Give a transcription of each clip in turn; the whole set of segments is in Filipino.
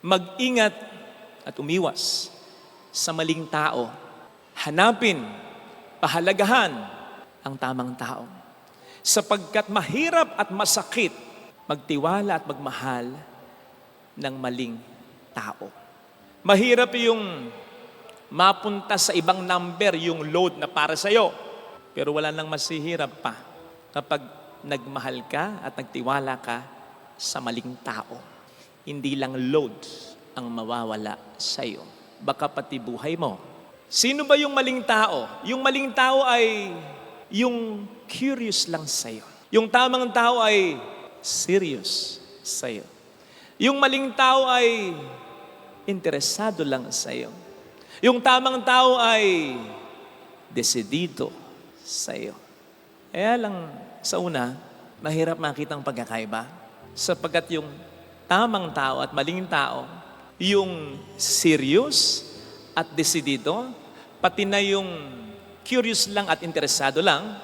Mag-ingat at umiwas sa maling tao. Hanapin, pahalagahan ang tamang tao. Sapagkat mahirap at masakit magtiwala at magmahal ng maling tao. Mahirap yung mapunta sa ibang number yung load na para sa'yo. Pero wala nang masihirap pa kapag nagmahal ka at nagtiwala ka sa maling tao. Hindi lang load ang mawawala sa'yo. Baka pati buhay mo. Sino ba yung maling tao? Yung maling tao ay yung curious lang sa'yo. Yung tamang tao ay serious sa'yo. Yung maling tao ay interesado lang sa'yo. Yung tamang tao ay desidido sa'yo. Kaya lang sa una, mahirap makita ang pagkakaiba. Sapagkat yung tamang tao at maling tao, yung serious at desidido, pati na yung curious lang at interesado lang,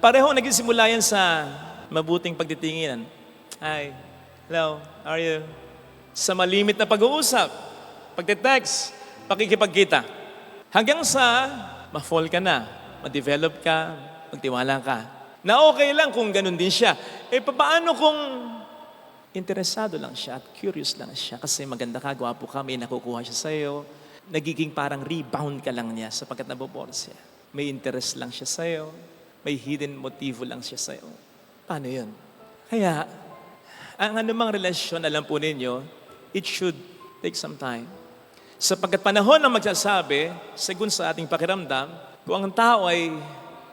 pareho nagsisimula yan sa mabuting pagtitinginan. Hi, hello, how are you? Sa malimit na pag-uusap, pagte-text, pakikipagkita. Hanggang sa ma-fall ka na, ma-develop ka, magtiwala ka. Na okay lang kung ganun din siya. Paano kung interesado lang siya at curious lang siya kasi maganda ka, gwapo ka, may nakukuha siya sa'yo. Nagiging parang rebound ka lang niya sapagkat nabobor siya. May interest lang siya sa'yo. May hidden motivo lang siya sa'yo. Paano yun? Kaya, ang anumang relasyon, alam po ninyo, it should take some time. Sapagkat panahon ang magsasabi, segun sa ating pakiramdam, kung ang tao ay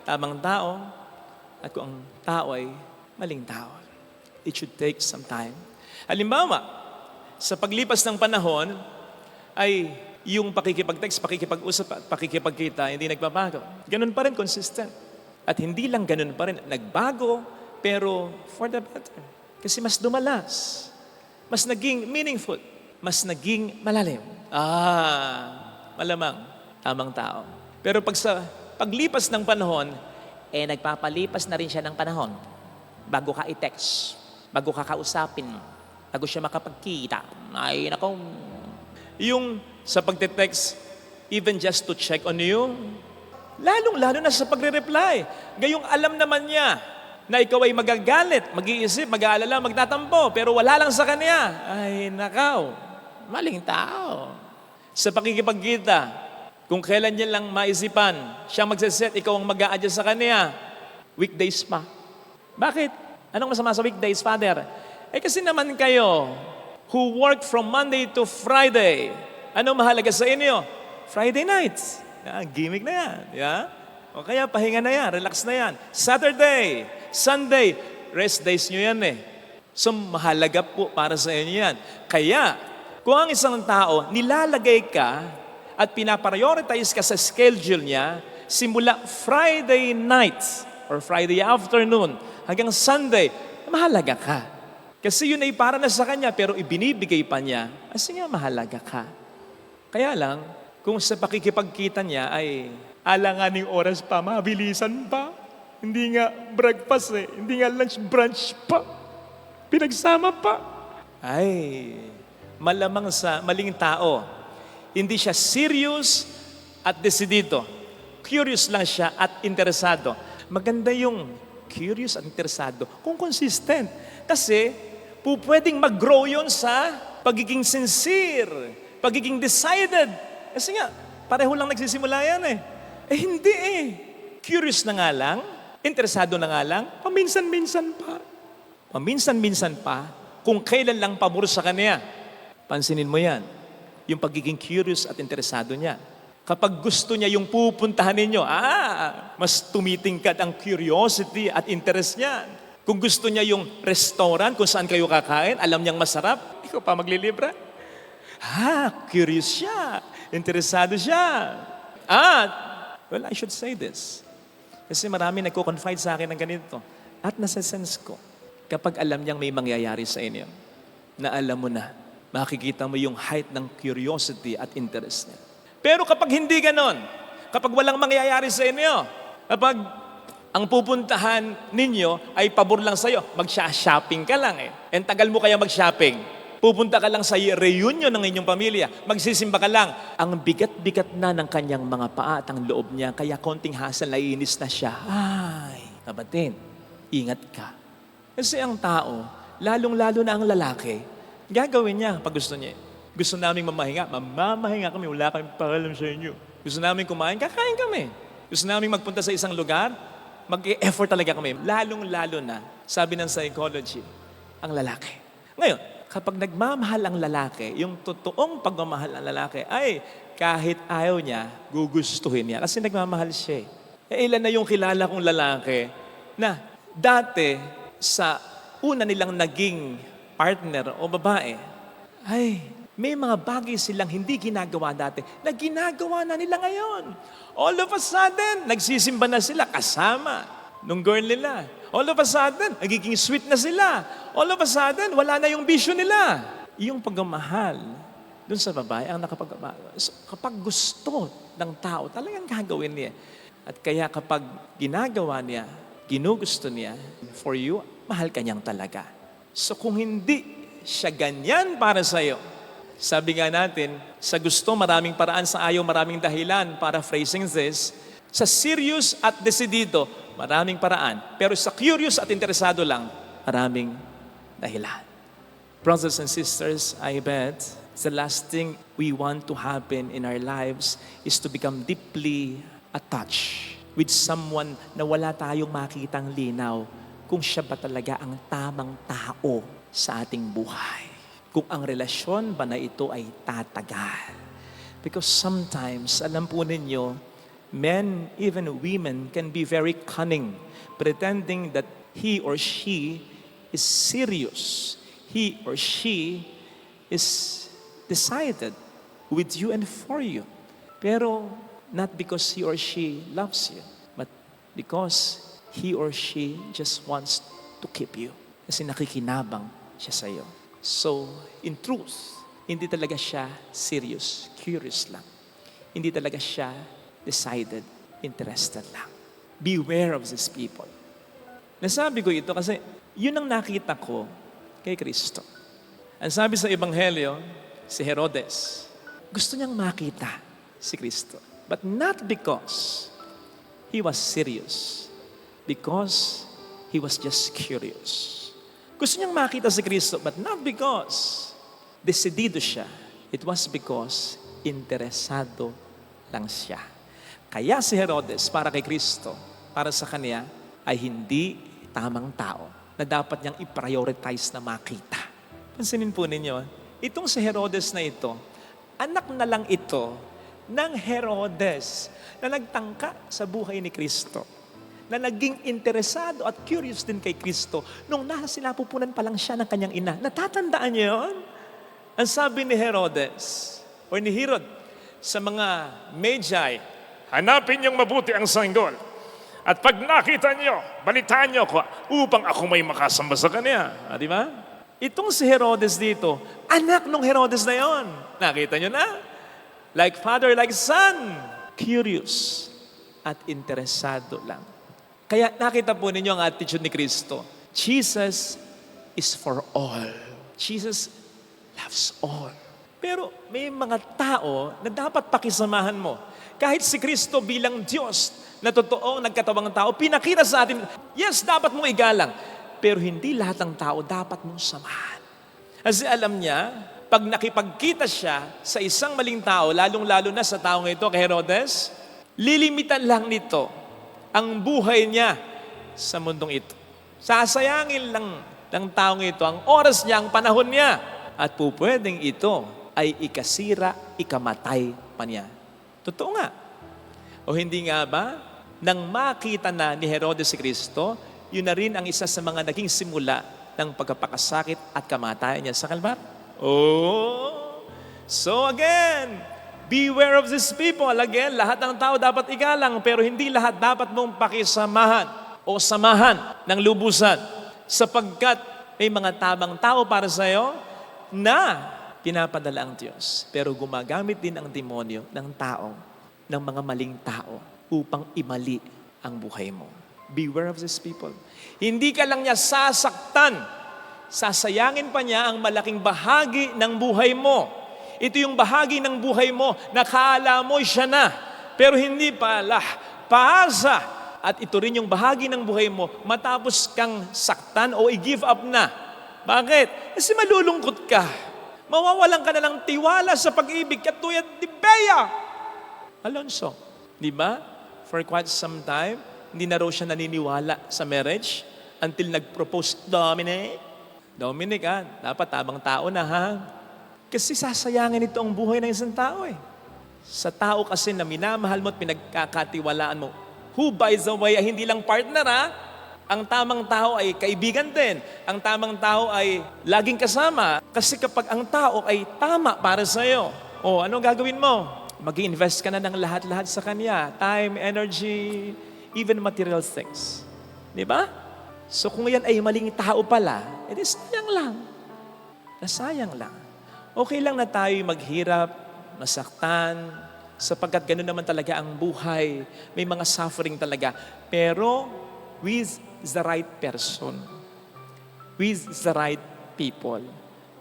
tamang tao at kung ang tao ay maling tao. It should take some time. Halimbawa, sa paglipas ng panahon, ay yung pakikipag-text, pakikipag-usap at pakikipagkita, hindi nagbabago. Ganun pa rin, consistent. At hindi lang ganun pa rin, nagbago, pero for the better. Kasi mas dumalas, mas naging meaningful, mas naging malalim. Malamang, tamang tao. Pero pag sa paglipas ng panahon, nagpapalipas na rin siya ng panahon bago ka i-text, bago ka kausapin, bago siya makapagkita. Ay, nako. yung sa pagte-text, even just to check on you, lalong-lalo na sa pagre-reply. Gayong alam naman niya na ikaw ay magagalit, mag-iisip, mag-aalala, magtatampo, pero wala lang sa kanya. Ay, nakaw, maling tao. Sa pakikipagkita, kung kailan niya lang maisipan, siya magsaset, ikaw ang mag-a-adjust sa kanya. Weekdays pa. Bakit? Anong masama sa weekdays, Father? Kasi naman kayo, who work from Monday to Friday, ano mahalaga sa inyo? Friday nights. Gimmick na yan. O kaya pahinga na yan, relax na yan. Saturday, Sunday, rest days nyo yan So mahalaga po para sa inyo yan. Kaya, kung ang isang tao, nilalagay ka at pinaprioritize ka sa schedule niya, simula Friday night or Friday afternoon hanggang Sunday, mahalaga ka. Kasi yun ay para na sa kanya, pero ibinibigay pa niya, kasi nga mahalaga ka. Kaya lang, kung sa pakikipagkita niya ay alanganing oras pa, mabilisan pa. Hindi nga breakfast hindi nga lunch, brunch pa. Pinagsama pa. Ay, malamang sa maling tao. Hindi siya serious at desidido. Curious lang siya at interesado. Maganda yung curious at interesado kung consistent. Kasi pwedeng mag-grow yun sa pagiging sincere, pagiging decided. Kasi nga, pareho lang nagsisimula yan hindi Curious na nga lang, interesado na nga lang, paminsan-minsan pa. Paminsan-minsan pa, kung kailan lang pabor sa kanya. Pansinin mo yan, yung pagiging curious at interesado niya. Kapag gusto niya yung pupuntahan ninyo, mas tumitingkad ang curiosity at interest niya. Kung gusto niya yung restaurant kung saan kayo kakain, alam niyang masarap, ikaw pa maglilibra. Curious siya, interesado siya. Well, I should say this. Kasi marami nagko-confide sa akin ng ganito. At nasa-sense ko, kapag alam niyang may mangyayari sa inyo, na alam mo na, makikita mo yung height ng curiosity at interest niya. Pero kapag hindi ganon, kapag walang mangyayari sa inyo, kapag ang pupuntahan ninyo ay pabor lang sa'yo, mag-shopping ka lang And tagal mo kaya mag-shopping? Pupunta ka lang sa reunion ng inyong pamilya. Magsisimba ka lang. Ang bigat-bigat na ng kanyang mga paa at ang loob niya, kaya konting hassle, naiinis na siya. Ay, kapatid, ingat ka. Kasi ang tao, lalong-lalo na ang lalaki, gagawin niya pag gusto niya. Gusto namin mamahinga, mamamahinga kami, wala kaming pakialam sa inyo. Gusto namin kumain, kakain kami. Gusto namin magpunta sa isang lugar, mag-effort talaga kami. Lalong-lalo na, sabi ng psychology, ang lalaki. Ngayon, kapag nagmamahal ang lalaki, yung totoong pagmamahal ng lalaki, ay kahit ayaw niya, gugustuhin niya. Kasi nagmamahal siya. Ilan na yung kilala kong lalaki na dati sa una nilang naging partner o babae, ay may mga bagay silang hindi ginagawa dati na ginagawa na nila ngayon. All of a sudden, nagsisimba na sila kasama nung girl nila. All of a sudden, nagiging sweet na sila. All of a sudden, wala na yung bisyo nila. Yung pagmamahal dun sa babae ang nakapagbabago. So, kapag gusto ng tao, talagang gagawin niya. At kaya kapag ginagawa niya, ginugusto niya for you, mahal ka niyang talaga. So kung hindi siya ganyan para sa'yo, sabi nga natin, sa gusto maraming paraan, sa ayaw maraming dahilan, paraphrasing this, sa serious at desidido, maraming paraan. Pero sa curious at interesado lang, maraming dahilan. Brothers and sisters, I bet the last thing we want to happen in our lives is to become deeply attached with someone na wala tayong makitang linaw kung siya ba talaga ang tamang tao sa ating buhay. Kung ang relasyon ba na ito ay tatagal. Because sometimes, alam po ninyo, men, even women, can be very cunning, pretending that he or she is serious. He or she is decided with you and for you. Pero not because he or she loves you, but because he or she just wants to keep you. Kasi nakikinabang siya sa iyo. So, in truth, hindi talaga siya serious, curious lang. Hindi talaga siya decided, interested lang. Beware of these people. Nasabi ko ito kasi yun ang nakita ko kay Kristo. Ang sabi sa Ebanghelyo, si Herodes, gusto niyang makita si Kristo. But not because he was serious. Because he was just curious. Gusto niyang makita si Kristo, but not because desidido siya. It was because interesado lang siya. Kaya si Herodes, para kay Kristo, para sa kanya, ay hindi tamang tao na dapat niyang i-prioritize na makita. Pansinin po ninyo, itong si Herodes na ito, anak na lang ito ng Herodes na nagtangka sa buhay ni Kristo, na naging interesado at curious din kay Kristo nung nasa sinapupunan pa lang siya ng kanyang ina. Natatandaan niyo yun? Ang sabi ni Herodes, o ni Herod, sa mga Magi, hanapin niyong mabuti ang sanggol. At pag nakita niyo, balitaan niyo ako upang ako may makasamba sa kanya. Di ba? Itong si Herodes dito, anak nung Herodes na yon. Nakita niyo na? Like father, like son. Curious at interesado lang. Kaya nakita po ninyo ang attitude ni Kristo. Jesus is for all. Jesus loves all. Pero may mga tao na dapat pakisamahan mo. Kahit si Kristo bilang Diyos na totoong nagkatawang tao, pinakita sa atin, yes, dapat mong igalang. Pero hindi lahat ng tao dapat mong samahan. Kasi alam niya, pag nakipagkita siya sa isang maling tao, lalong-lalo na sa taong ito, kay Herodes, lilimitan lang nito ang buhay niya sa mundong ito. Sasayangin lang ng taong ito ang oras niya, ang panahon niya. At pupwedeng ito ay ikasira, ikamatay pa niya. Totoo nga. O hindi nga ba, nang makita na ni Herodes si Kristo, yun na rin ang isa sa mga naging simula ng pagkapakasakit at kamatayan niya sa Kalbar. Oh! So again, beware of these people. Again, lahat ng tao dapat igalang, pero hindi lahat dapat mong pakisamahan o samahan ng lubusan. Sapagkat may mga tamang tao para sa iyo na pinapadala ang Diyos. Pero gumagamit din ang demonyo ng tao, ng mga maling tao, upang imali ang buhay mo. Beware of these people. Hindi ka lang niya sasaktan. sasayangin pa niya ang malaking bahagi ng buhay mo. Ito yung bahagi ng buhay mo na akala mo siya na, pero hindi pala. Paasa. At ito rin yung bahagi ng buhay mo matapos kang saktan o i-give up na. Bakit? Kasi malulungkot ka. Mawawalan ka na ng tiwala sa pag-ibig katulad ni Bea Alonso. Di ba? For quite some time, hindi na raw siya naniniwala sa marriage until nag-propose Dominic, dapat tamang tao na ha. Kasi sasayangin ito ang buhay ng isang tao eh. Sa tao kasi na minamahal mo at pinagkakatiwalaan mo, who by the way ay hindi lang partner ha, ang tamang tao ay kaibigan din. Ang tamang tao ay laging kasama. Kasi kapag ang tao ay tama para sa'yo, anong gagawin mo? Mag-i-invest ka na ng lahat-lahat sa kanya. Time, energy, even material things. Di ba? So kung yan ay maling tao pala, edi sayang lang. Nasayang lang. Okay lang na tayo maghirap, masaktan, sapagkat gano'n naman talaga ang buhay. May mga suffering talaga. Pero with the right person, with the right people,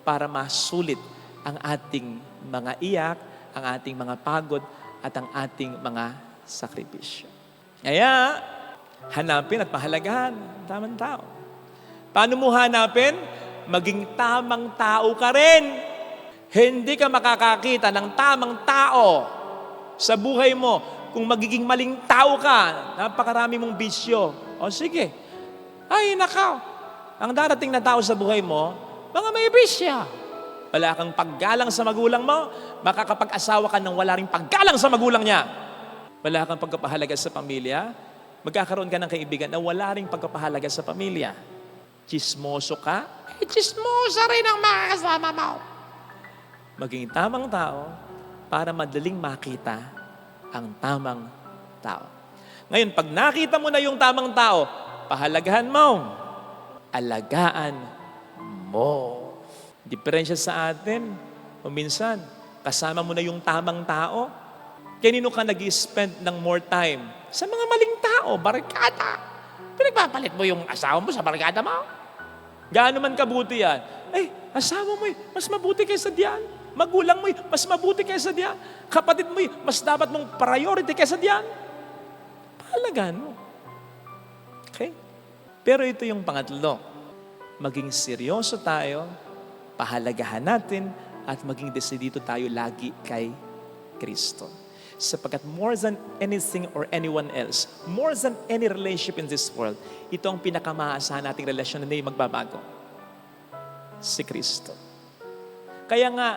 para masulit ang ating mga iyak, ang ating mga pagod, at ang ating mga sakripisyo. Kaya, hanapin at pahalagahan ang tamang tao. Paano mo hanapin? Maging tamang tao ka rin. Hindi ka makakakita ng tamang tao sa buhay mo kung magiging maling tao ka. Napakarami mong bisyo. O sige. Ay, nakaw. Ang darating na tao sa buhay mo, mga may bisya. Wala kang paggalang sa magulang mo, makakapag-asawa ka nang wala ring paggalang sa magulang niya. Wala kang pagpapahalaga sa pamilya, magkakaroon ka ng kaibigan na wala ring pagpapahalaga sa pamilya. Chismoso ka, chismosa rin ang makakasama mo. Maging tamang tao para madaling makita ang tamang tao. Ngayon, pag nakita mo na yung tamang tao, pahalagahan mo, alagaan mo. Diferensya sa atin, o minsan, kasama mo na yung tamang tao, kanino ka nag-spend ng more time? Sa mga maling tao, barkada. Pinagpapalit mo yung asawa mo sa barkada mo. Gaano man kabuti yan? Asawa mo mas mabuti kaysa diyan. Magulang mo mas mabuti kaysa diyan. Kapatid mo mas dapat mong priority kaysa diyan. Pahalagaan mo. Okay? Pero ito yung pangatlo. Maging seryoso tayo, pahalagahan natin, at maging desidido tayo lagi kay Kristo. Sapagkat more than anything or anyone else, more than any relationship in this world, ito ang pinakamaasahan nating relasyon na hindi magbabago. Si Kristo. Kaya nga,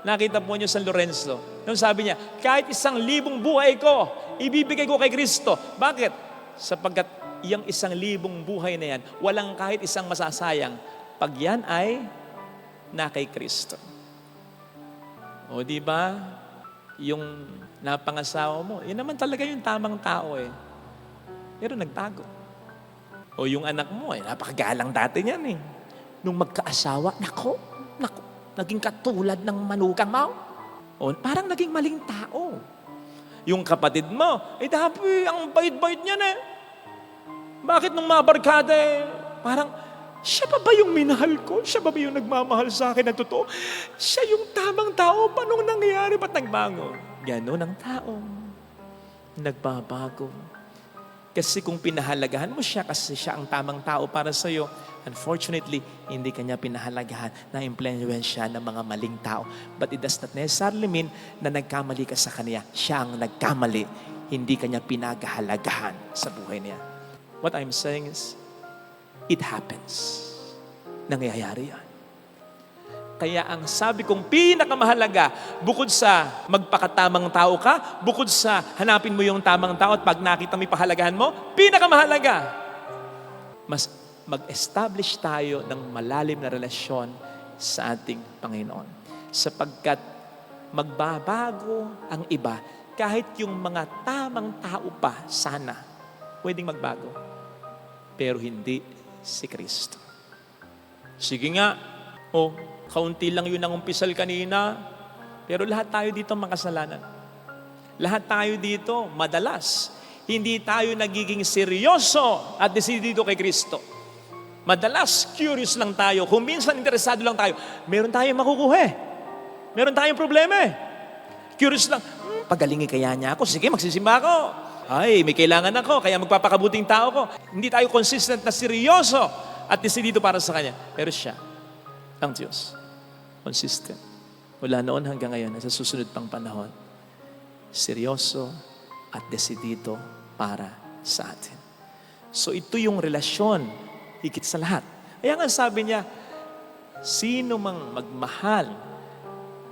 nakita po niyo San Lorenzo, nung sabi niya, kahit 1,000 buhay ko, ibibigay ko kay Kristo. Bakit? Sapagkat yung 1,000 buhay na yan, walang kahit isang masasayang pag yan ay na kay Kristo. O di ba? Yung napangasawa mo, yun naman talaga yung tamang tao eh. Pero nagtago. O yung anak mo, napakagalang dati niyan eh. Nung magkaasawa, nako, naging katulad ng manugang mo. O parang naging maling tao. Yung kapatid mo, dati ang bait-bait niyan eh. Bakit nung mabarkada parang, siya pa ba yung minahal ko? Siya pa ba yung nagmamahal sa akin na totoo? Siya yung tamang tao. Paano nangyayari? Ba't nagbago? Ganon ang tao. Nagbabago. Kasi kung pinahalagahan mo siya kasi siya ang tamang tao para sa'yo, unfortunately, hindi kanya pinahalagahan na impluensya ng mga maling tao. But it does not necessarily mean na nagkamali ka sa kanya. Siya ang nagkamali. Hindi kanya pinagahalagahan sa buhay niya. What I'm saying is, it happens. Nangyayari yan. Kaya ang sabi kong pinakamahalaga, bukod sa magpakatamang tao ka, bukod sa hanapin mo yung tamang tao at pag nakita mo yung pahalagahan mo, pinakamahalaga, mas mag-establish tayo ng malalim na relasyon sa ating Panginoon. Sapagkat magbabago ang iba, kahit yung mga tamang tao pa, sana, pwedeng magbago. Pero hindi si Kristo. Sige nga, kaunti lang yun ang umpisal kanina, pero lahat tayo dito makasalanan. Lahat tayo dito, madalas, hindi tayo nagiging seryoso at desidido kay Kristo. Madalas, curious lang tayo. Kung minsan, interesado lang tayo. Meron tayong makukuha eh. Meron tayong problema eh. Curious lang, pagalingin kaya niya ako? Sige, magsisimba ako. Ay, may kailangan ako, kaya magpapakabuting tao ko. Hindi tayo consistent na seryoso at desidido para sa Kanya. Pero siya, ang Diyos, consistent. Mula noon hanggang ngayon, sa susunod pang panahon, seryoso at desidido para sa atin. So ito yung relasyon, higit sa lahat. Kaya nga sabi niya, sino mang magmahal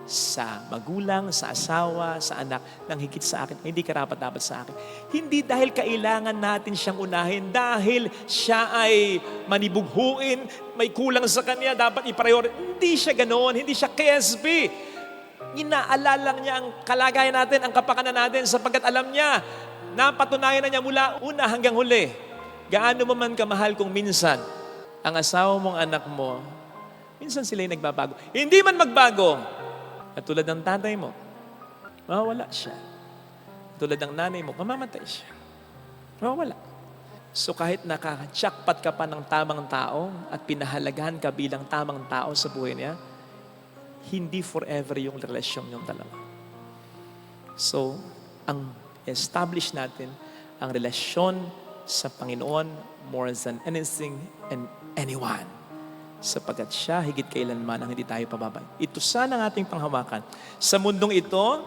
sa magulang, sa asawa, sa anak, nang higit sa akin, hindi karapat-dapat sa akin. Hindi dahil kailangan natin siyang unahin, dahil siya ay manibughuin, may kulang sa kanya, dapat i-priority. Hindi siya ganoon, hindi siya KSB. Inaalala niya ang kalagayan natin, ang kapakanan natin, sapagkat alam niya, napatunayan na niya mula una hanggang huli. Gaano mo man kamahal kung minsan, ang asawa mong anak mo, minsan sila'y nagbabago. Hindi man magbago, at tulad ng tatay mo, mawawala siya. Tulad ng nanay mo, mamamatay siya. Mawawala. So kahit naka-jackpot ka pa ng tamang tao at pinahalagahan ka bilang tamang tao sa buhay niya, hindi forever yung relasyon yung dalawa. So, ang establish natin, ang relasyon sa Panginoon more than anything and anyone. Sapagkat siya higit kailanman ang hindi tayo pababay. Ito sana ang ating panghawakan. Sa mundong ito,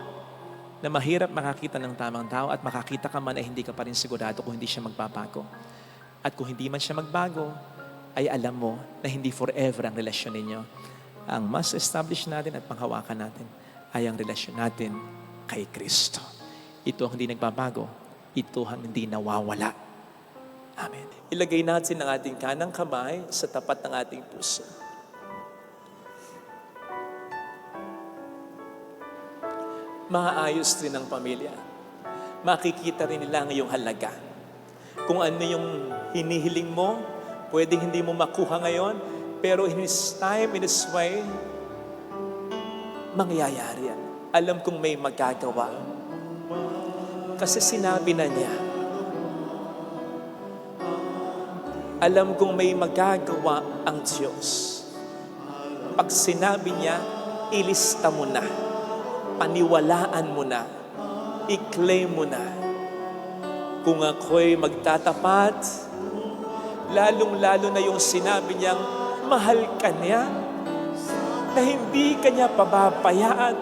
na mahirap makakita ng tamang tao at makakita ka man ay hindi ka pa rin sigurado kung hindi siya magbabago. At kung hindi man siya magbago, ay alam mo na hindi forever ang relasyon ninyo. Ang mas establish natin at panghawakan natin ay ang relasyon natin kay Kristo. Ito ang hindi nagbabago. Ito ang hindi nawawala. Amen. Ilagay natin ang ating kanang kamay sa tapat ng ating puso. Maayos rin ang pamilya. Makikita rin nila ang iyong halaga. Kung ano yung hinihiling mo, pwedeng hindi mo makuha ngayon, pero in His time, in His way, mangyayari yan. Alam kong may magagawa. Kasi sinabi na niya, alam kong may magagawa ang Diyos. Pag sinabi niya, ilista mo na, paniwalaan mo na, i-claim mo na. Kung ako'y magtatapat, lalong-lalo na yung sinabi niyang, mahal ka niya, na hindi ka niya pababayaan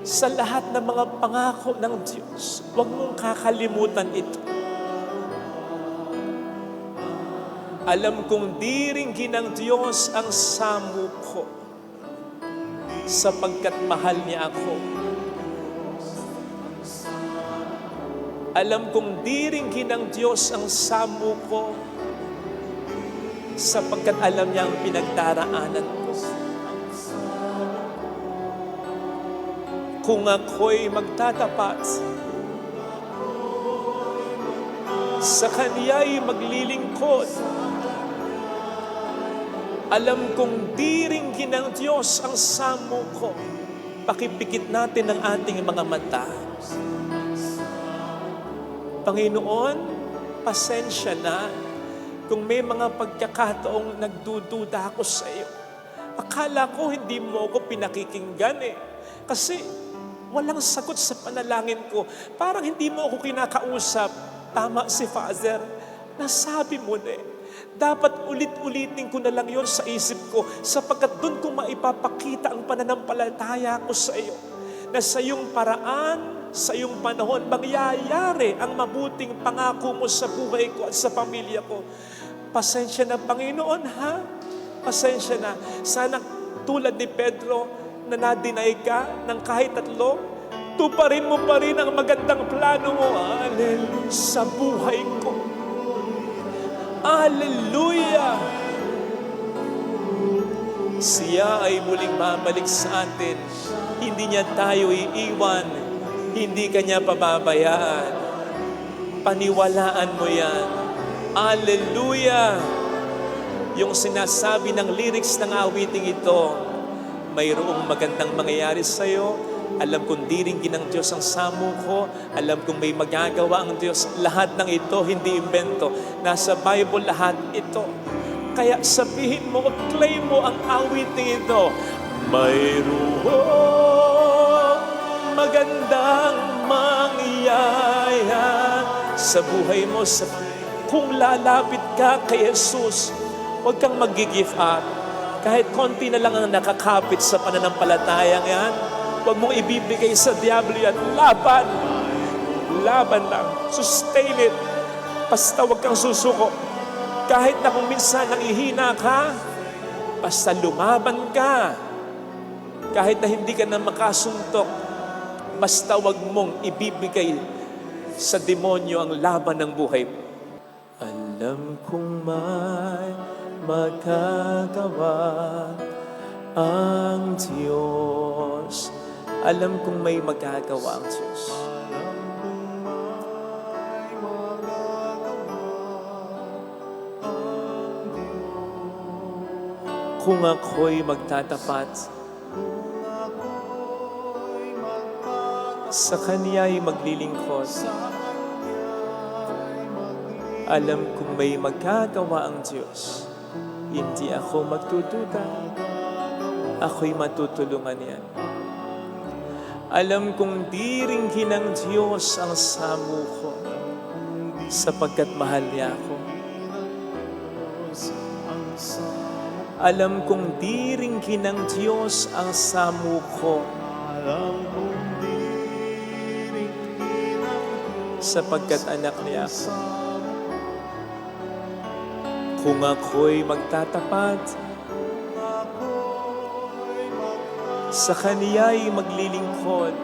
sa lahat ng mga pangako ng Diyos. Huwag mong kakalimutan ito. Alam kong diringgin ng Diyos ang samo ko sapagkat mahal niya ako. Alam kong diringgin ng Diyos ang samo ko sapagkat alam niya ang pinagdaraanan ko. Kung ako'y magtatapat, sa Kaniya'y maglilingkod, alam kong diringgin ng Diyos ang samo ko. Pakipikit natin ang ating mga mata. Panginoon, pasensya na kung may mga pagkakataong nagdududa ako sa iyo. Akala ko hindi mo ako pinakikinggan eh. Kasi walang sagot sa panalangin ko. Parang hindi mo ako kinakausap. Tama si Father. Nasabi mo na eh. Dapat ulit-ulitin ko na lang yon sa isip ko sapagkat doon ko maipapakita ang pananampalataya ko sa iyo. Na sa iyong paraan, sa iyong panahon, mangyayari ang mabuting pangako mo sa buhay ko at sa pamilya ko. Pasensya na, Panginoon, ha? Pasensya na. Sana tulad ni Pedro na na-deny ka ng kahit 3, tuparin mo pa rin ang magandang plano mo, hallelujah, sa buhay ko. Hallelujah! Siya ay muling babalik sa atin. Hindi niya tayo iiwan. Hindi ka niya pababayaan. Paniwalaan mo yan. Hallelujah! Yung sinasabi ng lyrics ng awiting ito, mayroong magandang mangyayari sa iyo. Alam kong diringgin ng Diyos ang samo ko. Alam kong may magagawa ang Diyos. Lahat ng ito, hindi invento. Nasa Bible lahat ito. Kaya sabihin mo, claim mo ang awiting ito. Mayroong magandang mangyayari sa buhay mo. Kung lalapit ka kay Jesus, huwag kang mag-give up. Kahit konti na lang ang nakakapit sa pananampalatayang yan, huwag mong ibibigay sa diablo yan. Laban! Laban lang. Sustain it. Basta huwag kang susuko. Kahit na kung minsan nangihina ka, basta lumaban ka. Kahit na hindi ka na makasuntok, basta huwag mong ibibigay sa demonyo ang laban ng buhay mo. Alam kong may magagawa ang Diyos. Alam kong may magagawa ang Diyos. Kung ako'y magtatapat, sa Kanya'y maglilingkod. Alam kong may magagawa ang Diyos. Hindi ako magtututa. Ako'y matutulungan yan. Alam kong diringgin ng Diyos ang samo ko sapagkat mahal niya ako. Alam kong diringgin ng Diyos ang samo ko sapagkat anak niya ako. Kung ako'y magtatapat, sa Kaniya'y maglilingkod.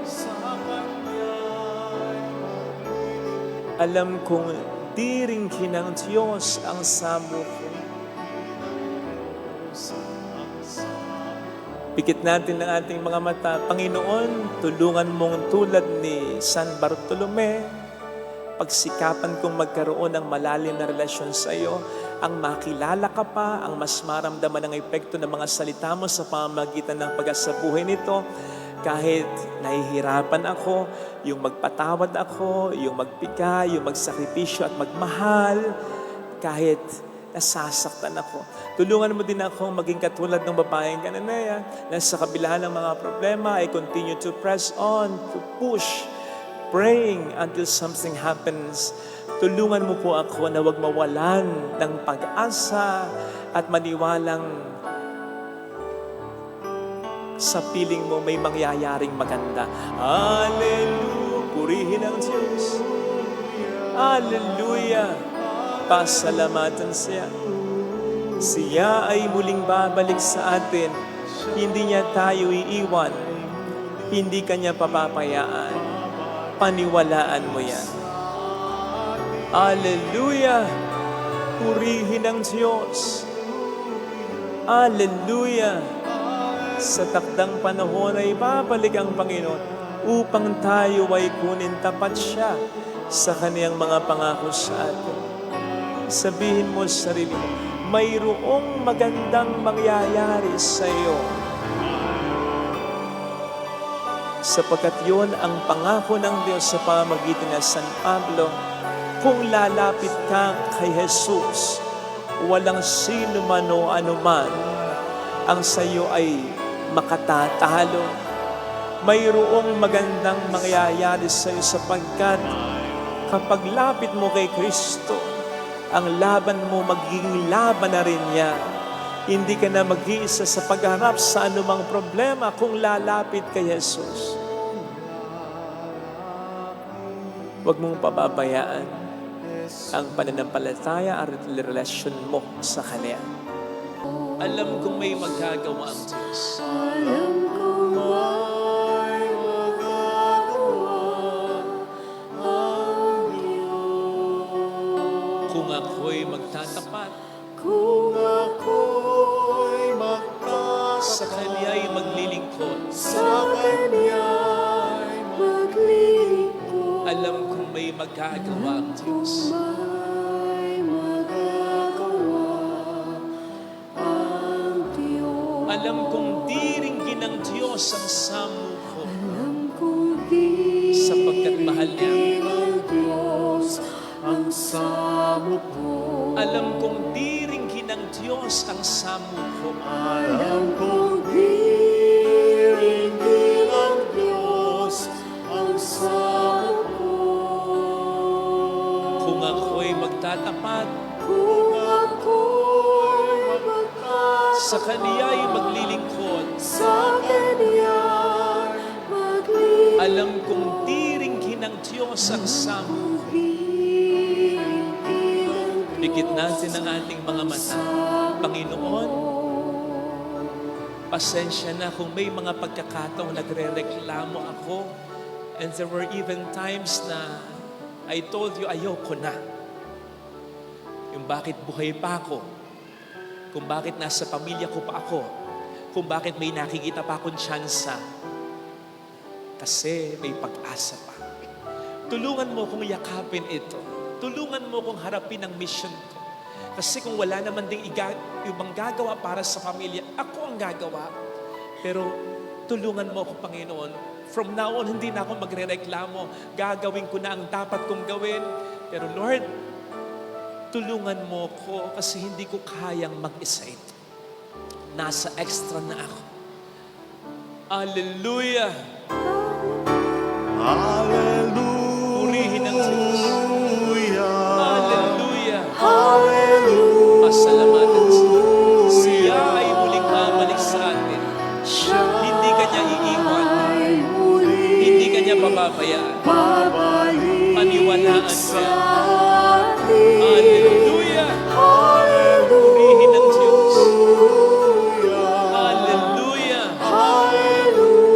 Alam kong diringgin ng Diyos ang samo ko. Pikit natin ang ating mga mata. Panginoon, tulungan mong tulad ni San Bartolome, pagsikapan kong magkaroon ng malalim na relasyon sa iyo, ang makilala ka pa, ang mas maramdaman ang epekto ng mga salita mo sa pamamagitan ng pag-asa buhay nito. Kahit nahihirapan ako, yung magpatawad ako, yung magpika, yung magsakripisyo at magmahal, kahit nasasaktan ako. Tulungan mo din ako maging katulad ng babaeng Cananea na sa kabila ng mga problema, I continue to press on, to push, praying until something happens. Tulungan mo po ako na huwag mawalan ng pag-asa at maniwalang sa piling mo may mangyayaring maganda. Hallelujah! Purihin ang Diyos. Hallelujah! Pasalamatan siya. Siya ay muling babalik sa atin. Hindi niya tayo iiwan. Hindi kanya papapayaan. Paniwalaan mo yan. Hallelujah! Purihin ang Diyos. Hallelujah! Sa takdang panahon ay babalik ang Panginoon upang tayo ay kunin tapat siya sa kaniyang mga pangako sa atin. Sabihin mo sa sarili mo, mayroong magandang mangyayari sa iyo. Sapagkat yun ang pangako ng Diyos sa pamamagitan ng San Pablo. Kung lalapit ka kay Jesus, walang sino man o anuman ang sa iyo ay makatatalo. Mayroong magandang mangyayari sa iyo sapagkat kapag lapit mo kay Kristo, ang laban mo magiging laban na rin niya. Hindi ka na mag-iisa sa pagharap sa anumang problema kung lalapit kay Jesus. Huwag mong pababayaan ang pananampalataya at relasyon mo sa Kanya. Alam kong may magagawa ang Diyos. Alam kong may magagawa ang Diyos. Kung ako'y magtatapat, Kung ako'y sa Kanya'y maglilingkod. sa Kanya'y maglilingkod, Alam kong may magagawa ang Diyos. may magagawa ang Diyos. Alam kong diringgin ng Diyos ang samo ko Alam kong di sapagkat mahal niya. ng Diyos ang samo ko. Alam kong diringgin ng Diyos ang samuko. Alam kong hiling ng Diyos ang sako. Kung ako'y magtatapat, Kung ako'y magtapat sa Kaniya'y maglilingkod, sa Kanya maglilingkod. alam kong tiringin ng Diyos ang samuko. Pikit natin ang ating mga mata. Panginoon, pasensya na kung may mga pagkakataong nagre-reklamo ako. And there were even times na I told you, ayoko na. Yung bakit buhay pa ako. Kung bakit nasa pamilya ko pa ako. Kung bakit may nakikita pa akong tsansa. Kasi may pag-asa pa. Tulungan mo kong yakapin ito. Tulungan mo kong harapin ang mission ko. Kasi kung wala naman ding ibang gagawa para sa pamilya, ako ang gagawa. Pero tulungan mo ako, Panginoon. From now on, hindi na ako magre-reklamo. Gagawin ko na ang dapat kong gawin. Pero Lord, tulungan mo ko kasi hindi ko kayang mag-isa ito. Nasa extra na ako. Hallelujah! Hallelujah. Purihin ang Diyos. Hallelujah! Hallelujah. Pasalamatan siya. Siya ay muling mamalik sa atin. Hindi ka niya iiwan. Ay muli Hindi ka niya pababayaan. babalik Paniwalaan sa niya. atin. Hallelujah! Purihin ang Diyos. Hallelujah!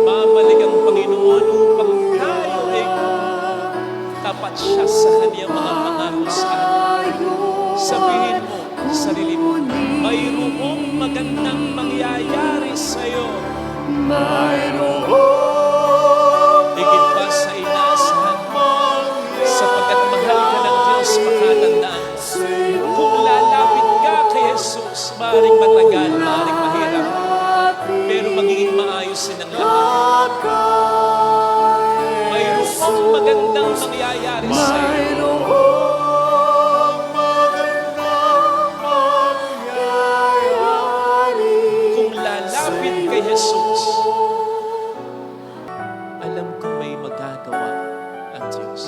Babalik ang Panginoon upang tayo ay tapat siya sa kaniyang mga pangako sa atin. Sabihin mo sa sarili mo, mayroong magandang mangyayari sa iyo. Higit pa sa inaasahan mo, sapagkat mahal ka ng Diyos, makatandaan. Kung lalapit ka kay Jesus, maaaring matagal, maaaring mahirap, pero magiging maayos din ang lahat. Mayroong magandang mangyayari sa iyo. Kung lalapit kay Jesus, alam kong may magagawa ang Diyos.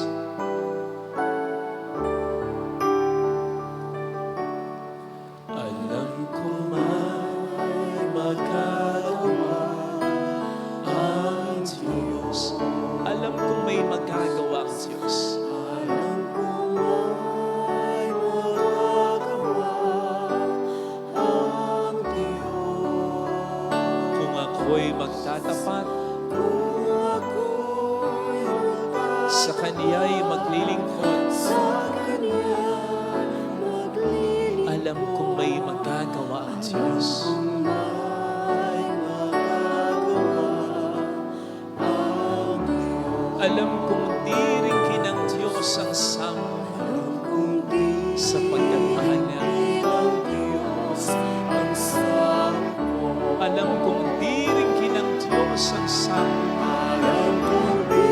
Alam kong may magagawa ang Diyos. Alam kong may magagawa ang Diyos. Alam kong may magagawa ang Diyos. Kung ako'y magtatapat, Kung ako'y sa Kaniya'y maglilingkod, sa Kanya maglilingkod. alam kong may magagawa ang Diyos. May magagawa ang Diyos. Alam kong diringin ng Diyos ang samuro Kung di sapagkat mahal niya. ng Diyos ang sampo. Alam kong diringin ng Diyos ang samuro Alam kong di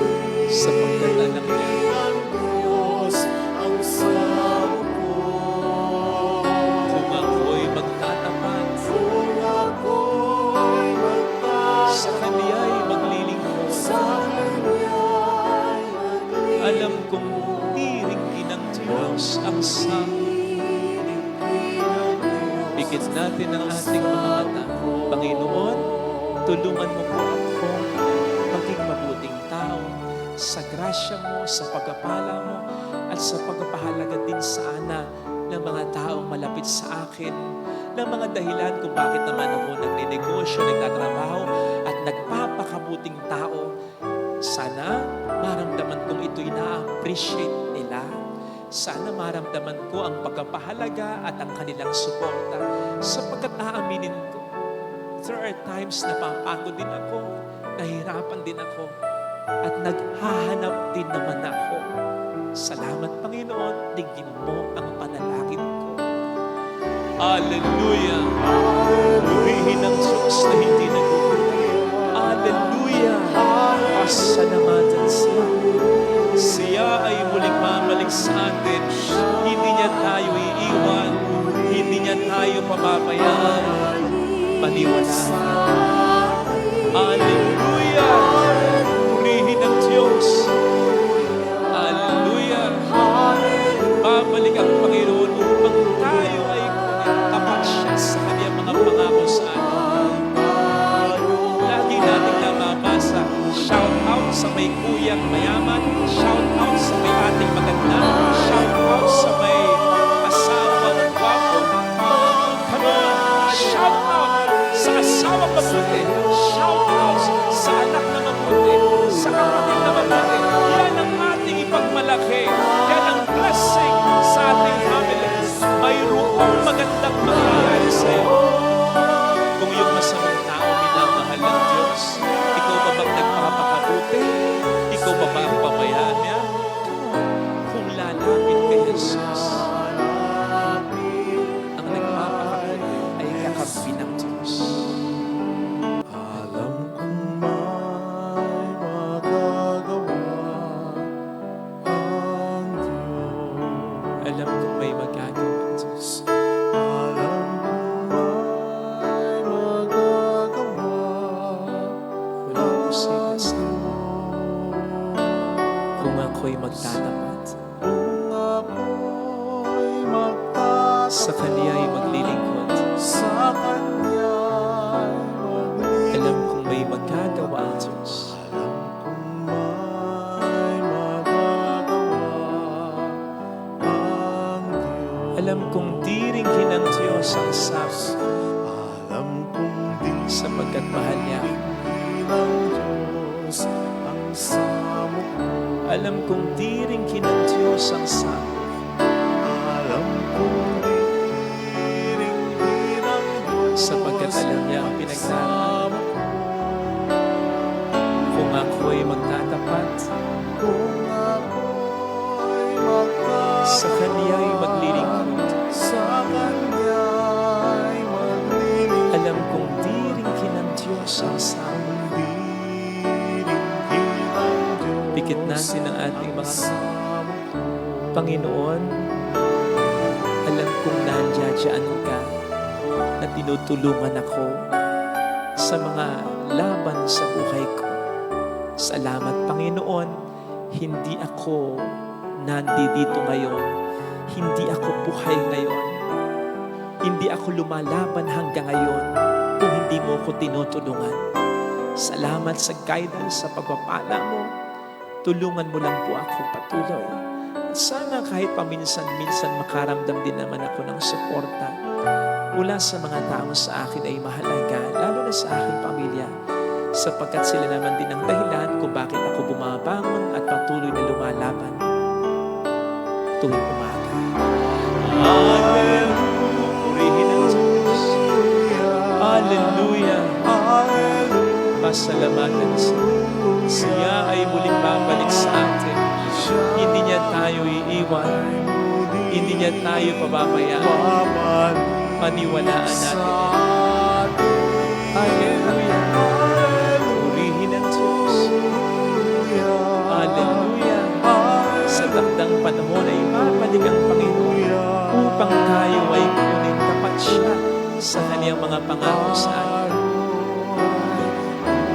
sapagkat anak niya. ng Diyos ang sampo. Kung ako'y magtatapat, Kung ako'y magtapat sa Kaniya'y maglilingkod, sa Kanya'y maglilingkod. alam kong diringin ng Diyos ang samuro. Pikit natin ang ating mga mata. Panginoon, tulungan mo po ako maging mabuting tao sa grasya mo, sa pagpapala mo, at sa pagpapahalaga din sana ng mga taong malapit sa akin, ng mga dahilan kung bakit naman ako nagninegosyo, nagtatrabaho, at nagpapakabuting tao. Sana maramdaman kong ito'y na-appreciate nila. Sana maramdaman ko ang pagpapahalaga at ang kanilang suporta sapagkat aaminin ko. There are times na papagod din ako, nahihirapan din ako, at naghahanap din naman ako. Salamat, Panginoon, digin mo ang panalangin ko. Hallelujah! Purihin ang Diyos na hindi nagugulat. Hallelujah! Pasalamatan siya. Siya ay muling mamalik sa atin. Hindi niya tayo iiwan. Hindi niya tayo pababalik. paniwalaan. Hallelujah! Purihin ang Diyos. Hallelujah! Babalik ang Panginoon upang tayo ay kunin. Tapat siya sa kanyang mga pangako sa atin. Lagi natin namabasa. Shout out sa may kuyang mayaman. Shout out sa may ating maganda. Shout out sa may asawang gwapo. Come on! Shout out sa asawang mabuti. Shout out sa anak na mabuti. Sa kapatid na mabuti. Yan ang ating ipagmalaki. Yan ang blessing sa ating family. Mayroong magandang mangyayari sa iyo. Kung yung masamang tao minamahal ng Diyos, ikaw ba bang nagpapakabuti? Ikaw ba ba ang pabayaan niya? Kung lalapit kay Jesus, ang nagpapakabuti ay kakampi ng Diyos. Alam kong may magagawa ang Diyos. Alam kong may magagawa ang Diyos. Alam kong may magagawa Walang posible sa kung ako'y magtatapat, kung ako'y magtatapat sa Kaniya'y maglilingkod. sa Kanya'y maglilingkod. Alam kong may magagawa ang Diyos. Alam kong may magagawa ang Diyos. Alam kong diringhin ng Diyos ang sabi Alam kong di sapagkat mahal niya. ng Diyos ang samo ko. Alam kong diringhin ng Diyos ang sabi Alam kong diringhin ng Diyos sapagkat alam niya ang pinagdaraanan. samo ko. Kung ako'y magtatapat, Kung ako'y magtatapat sa Kaniya'y maglilingkod. sa Kanya'y maglilingkod. Alam kong diringhin ng Diyos ang sabi. Pikit natin ang ating mga Panginoon, alam kong nandiyan ka na tinutulungan ako sa mga laban sa buhay ko. Salamat, Panginoon, hindi ako nandito ngayon. Hindi ako buhay ngayon. Hindi ako lumalaban hanggang ngayon kung hindi mo ko tinutulungan. Salamat sa guidance, sa pagpapala mo. Tulungan mo lang po ako patuloy. At sana kahit paminsan-minsan makaramdam din naman ako ng suporta mula sa mga tao sa akin ay mahalaga, lalo na sa aking pamilya, sapagkat sila naman din ang dahilan kung bakit ako bumabangon at patuloy na lumalaban tuwing umaga. Hallelujah! Purihin ang Diyos. Hallelujah! Pasalamatan siya ay muling babalik sa atin. Hindi niya tayo iiwan. Hindi niya tayo pababayaan. Paniwalaan natin. Hallelujah. Purihin ang Diyos. Hallelujah. Sa takdang panahon ay babalik ang Panginoon upang tayo ay kunin tapat siya sa kaniyang mga pangako sa atin.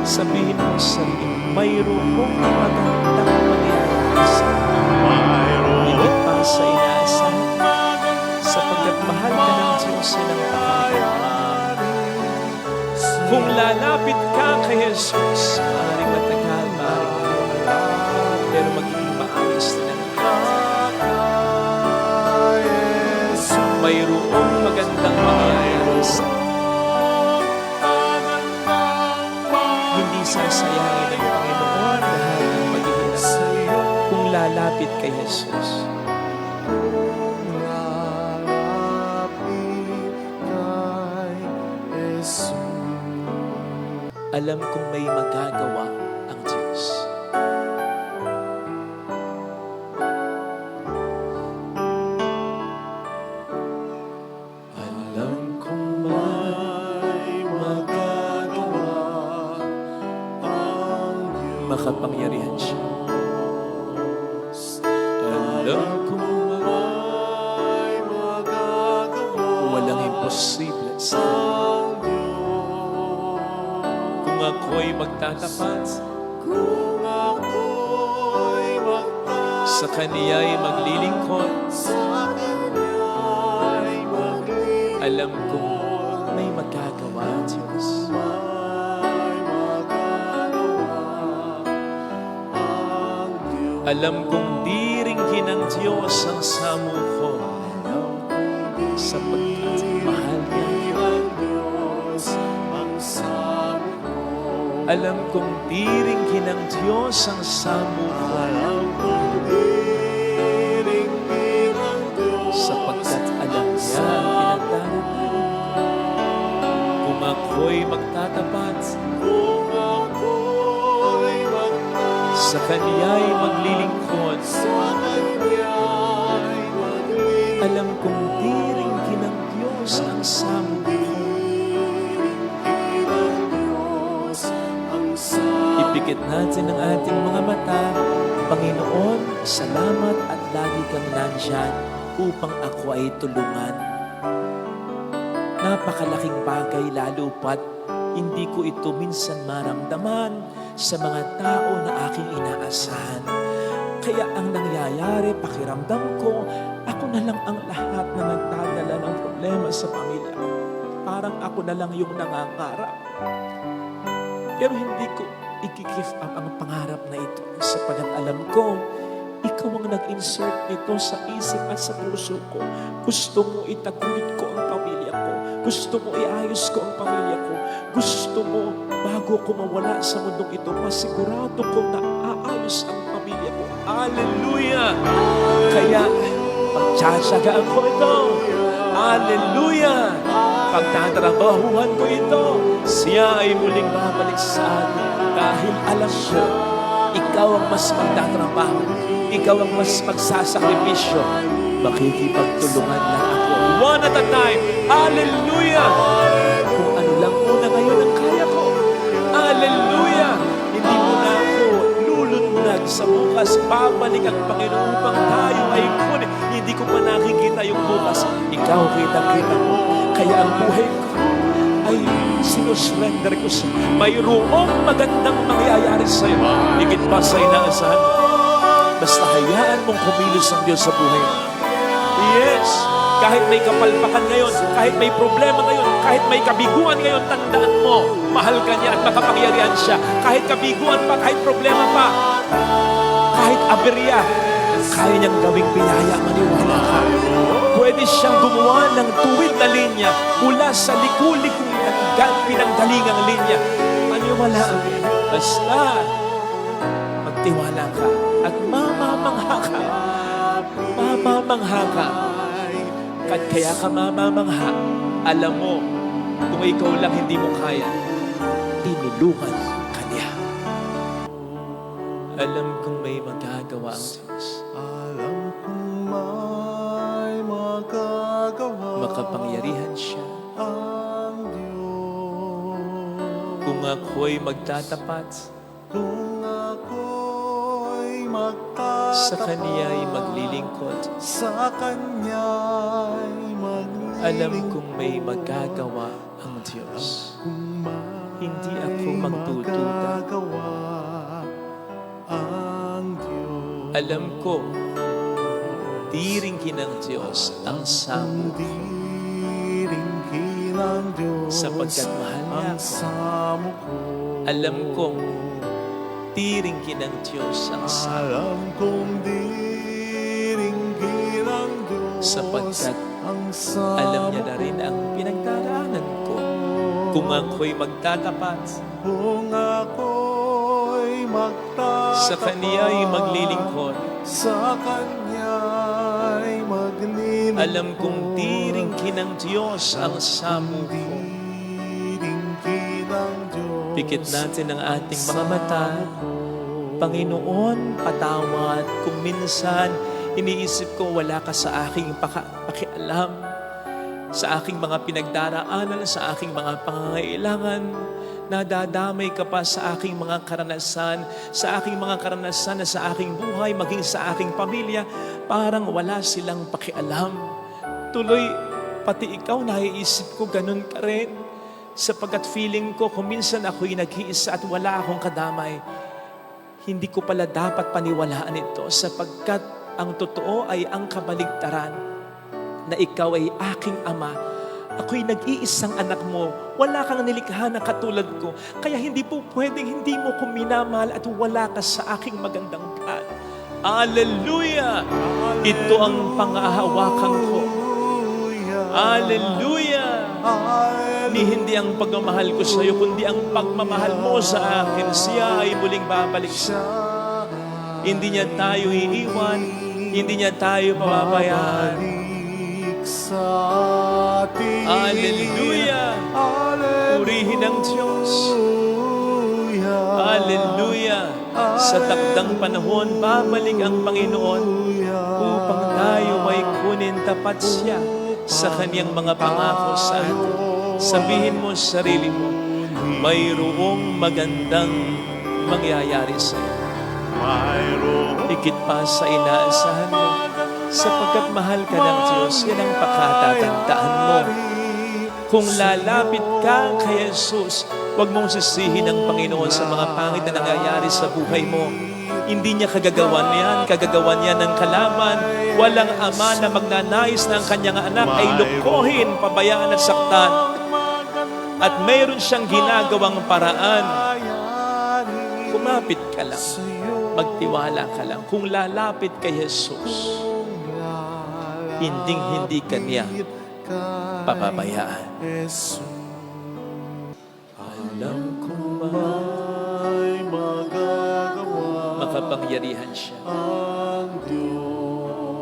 Sabihin mo sa sarili, mayroong magandang mangyayari sa higit pa sa inaasahan, sapagkat mahal ka ng Diyos ng Panginoon. Kung lalapit ka kay Jesus, maaaring matagal, maaaring mahal, pero magiging maayos na lang. Mayroong magandang mangyayari sa hindi sasayangin ng Panginoon lahat ng paghihirap kung lalapit kay Jesus. Alam kong may magagawa ang Diyos. Alam kong may magagawa ang Diyos. Makapangyarihan siya. Alam kong may magagawa walang imposible sa ang Diyos. ako'y magtatapat, kung ako'y magtatapat, sa Kaniya'y maglilingkod, sa Kanya'y maglilingkod, alam kong may magagawa, Diyos. may magagawa ang Diyos. Alam kong diringgin ng Diyos ang samo ko, sapagkat mahal niya. Ang Diyos ang sabi ko. Alam kong diringgin ng Diyos ang samo ko, Alam kong diringgin ang Diyos sapagkat alam niya ang pinagdaraanan ko. Kung ako'y magtatapat, kung ako'y magtatapat, sa Kaniya'y maglilingkod, sa Kanya'y maglilingkod. alam kong diringgin ng Diyos ang samo ko. Diringgin ang Diyos ang sabi. Ipikit natin ang ating mga mata. Panginoon, salamat at lagi kang nandyan upang ako ay tulungan. Napakalaking bagay lalo pat hindi ko ito minsan maramdaman sa mga tao na aking inaasahan. Kaya ang nangyayari, pakiramdam ko, ako na lang ang lahat na nagdadala ng problema sa pamilya ko. Parang ako na lang yung nangangarap. Pero hindi ko i-give up ang pangarap na ito sapagat alam ko, ikaw ang nag-insert nito sa isip at sa puso ko. Gusto mo itaguyod ko ang pamilya ko. Gusto mo iayos ko ang pamilya ko. Gusto mo, bago ko mawala sa mundong ito, masigurado ko na aayos ang pamilya ko. Hallelujah! Kaya, pagtsatsagaan ko ito. Hallelujah! Pagtatrabahuhan ko ito, siya ay muling babalik sa atin. Dahil alam ko, ikaw ang mas magtatrabaho. Ikaw ang mas magsasakripisyo. Makikipagtulungan lang ako. One at a time. Hallelujah! Kung ano lang muna ngayon ang kaya ko. Hallelujah! Hindi mo na ako lulunag sa bukas. Babalik ang Panginoon upang tayo ay kunin. Hindi ko pa nakikita yung bukas. Ikaw kitang-kita mo. Kaya ang buhay ko ay sinusurrender ko sa mayroong magandang mangyayari sa'yo. Higit pa sa inaasahan mo. Basta hayaan mong kumilos ang Diyos sa buhay mo. Yes! Kahit may kapalpakan ngayon, kahit may problema ngayon, kahit may kabiguan ngayon, tandaan mo, mahal ka niya at makapangyarihan siya. Kahit kabiguan pa, kahit problema pa, kahit aberya, kaya niyang gawing biyaya, maniwala ka. Pwede siyang gumawa ng tuwid na linya mula sa liku-likong pinanggalingang linya. Maniwala ka. Basta, magtiwala ka at mamamangha ka. Mamamangha ka. At kaya ka mamamangha, alam mo, kung ikaw lang hindi mo kaya, tinulungan ka niya. Alam kong may magagawa ang Diyos. Alam kong may magagawa Makapangyarihan siya. ang Diyos. Kung ako'y magtatapat, Kung ako'y magtatapat, sa Kaniya'y maglilingkod, sa Kanya'y maglilingkod, alam kong may magagawa ang Diyos. kung may Hindi ako magdududa. magagawa ang Diyos. Alam ko, diringgin ng Diyos ang samo ko, Diringgin ang Diyos sapagkat mahal niya ang ako. samo ko. Alam kong diringgin ng Diyos ang samo Alam kong diringgin ang Diyos sapagkat ang samo alam niya na rin ang pinagdaraanan ko. Kung ako'y magtatapat, Kung ako'y magtatapat, sa Kaniya'y maglilingkod, sa Kanya'y maglilingkod, alam kong diringgin ng Diyos ang samo ko. diringgin ang Diyos. Pikit natin ang ating mga mata. Panginoon, patawad kung minsan iniisip ko wala ka sa aking pakialam, sa aking mga pinagdaraanan, sa aking mga pangangailangan. Nadadamay ka pa sa aking mga karanasan, sa aking mga karanasan na sa aking buhay, maging sa aking pamilya, parang wala silang pakialam. Tuloy, pati ikaw, naiisip ko ganun ka rin. sapagkat feeling ko kung minsan ako'y nag-iisa at wala akong kadamay, hindi ko pala dapat paniwalaan ito sapagkat ang totoo ay ang kabaligtaran na ikaw ay aking ama. Ako'y nag-iisang anak mo. Wala kang nilikha na katulad ko. Kaya hindi po pwedeng hindi mo ko minamahal at wala ka sa aking magandang plan. Hallelujah! Ito ang pangahawakan ko. Hallelujah! Ni hindi ang pagmamahal ko sa iyo, kundi ang pagmamahal mo sa akin. Siya ay muling babalik sa hindi niya tayo iiwan, hindi niya tayo pababayaan. Hallelujah! Purihin ang Diyos. Hallelujah! Sa takdang panahon, babalik ang Panginoon upang tayo ay kunin tapat siya sa kaniyang mga pangako sa atin. Sabihin mo sa sarili mo, mayroong magandang mangyayari sa iyo. Higit pa sa inaasahan mo, sapagkat mahal ka ng Diyos, yan ang pakatatandaan mo. Kung lalapit ka kay Jesus, huwag mong sisihin ang Panginoon sa mga pangit na nangyayari sa buhay mo. Hindi niya kagagawan yan ng kalaban. Walang ama na magnanais na ang kanyang anak ay lukohin, pabayaan at saktan. At mayroon siyang ginagawang paraan. Kumapit ka lang. Magtiwala ka lang. Kung lalapit kay Jesus, hindi ka niya papabayaan. Alam kong may makapangyarihan siya.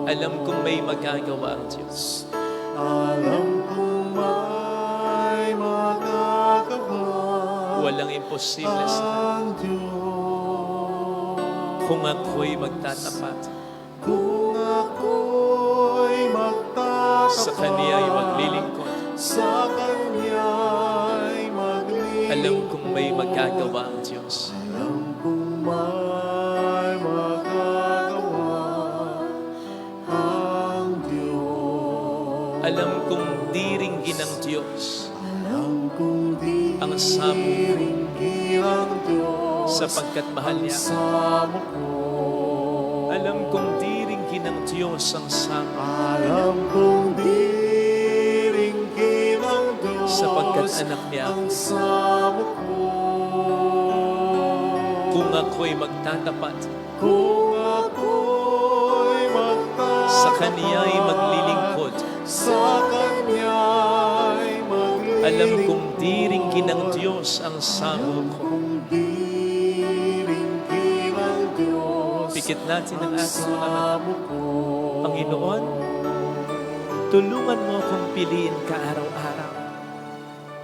Alam kong may magagawa ang Diyos. Alam kong may magagawa Walang imposible sa ang Diyos. kung ako'y magtatapat Kung ako'y magtatapat sa Kaniya'y maglilingkod. sa Kanya'y maglilingkod. Alam kong may magagawa ang Diyos. Alam kong may magagawa ang Diyos. Alam kong diringgin ng Diyos Alam kong di ang samong ringgin ang Diyos sapagkat mahal niya. samo ko. Alam kong diringgin ng Diyos ang samong Alam kong di ringgin ang Diyos sapagkat anak niya. ang samo ko. Kung ako'y magtatapat Kung ako'y magtatapat sa Kaniya'y maglilingkod, sa Kanya'y maglilingkod. alam kong diringgin ng Diyos ang samong ko. Kung di ringgin ang Diyos Pikit natin ang ating mga mata. samo ko. Panginoon, tulungan mo akong piliin ka araw-araw.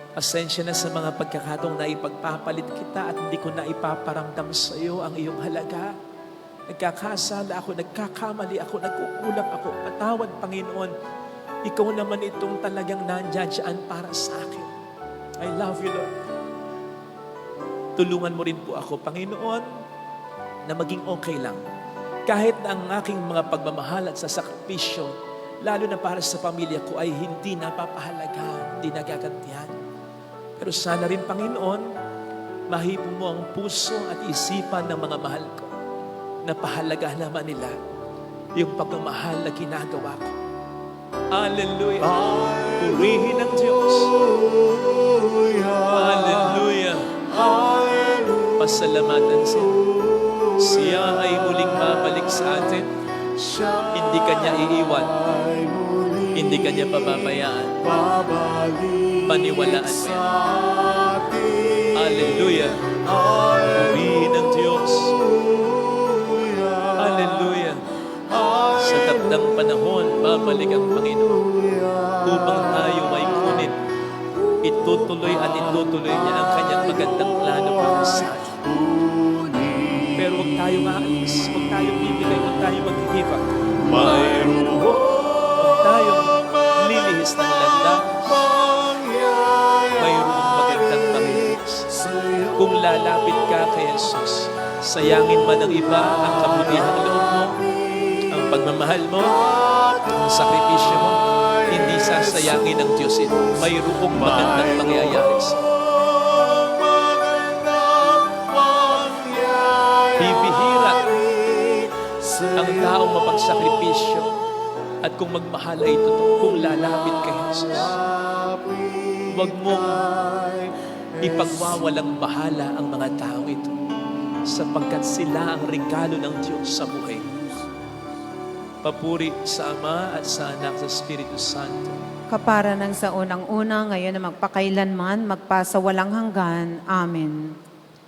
Pasensya na sa mga pagkakataong na ipagpapalit kita at hindi ko na ipaparamdam sa iyo ang iyong halaga. Nagkakasala ako, nagkakamali ako, nagkukulang ako. Patawad, Panginoon. Ikaw naman itong talagang nandiyan para sa akin. I love you, Lord. Tulungan mo rin po ako, Panginoon, na maging okay lang. Kahit na ang aking mga pagmamahal at sasakripisyo, lalo na para sa pamilya ko, ay hindi napapahalaga, hindi nagagantihan. Pero sana rin, Panginoon, mahipo mo ang puso at isipan ng mga mahal ko na pahalaga naman nila yung pagmamahal na ginagawa ko. Hallelujah! Purihin ang Diyos. Hallelujah! Pasalamatan siya. Siya ay muling babalik sa atin. Hindi kanya iiwan. Hindi kanya pababayaan. Paniwalaan mo yan. Hallelujah! Purihin ang Diyos. Hallelujah! Sa takdang panahon, babalik ang Panginoon upang tayo may kunin. Itutuloy at itutuloy niya ang kanyang magandang plano para sa atin. Pero huwag tayong aalis, huwag tayong bibigay, huwag tayong mag-give up. Huwag tayong lilihis ng landas. Mayroong magandang Panginoon. Kung lalapit ka kay Jesus, sayangin man ng iba ang kabutihang loob mo, ang pagmamahal mo, ang sakripisyo mo, hindi sasayangin ng Diyos ito. Mayroong magandang mangyayari sa'yo. Bibihira ang taong mapagsakripisyo at kung magmahal ay totoo, kung lalapit kay Jesus. Huwag mong ipagwawalang bahala ang mga tao ito sapagkat sila ang regalo ng Diyos sa buhay mo. Papuri sa Ama at sa Anak sa Espiritu Santo. Kapara ng sa unang-una, ngayon na magpakailanman, magpasawalang hanggan. Amen.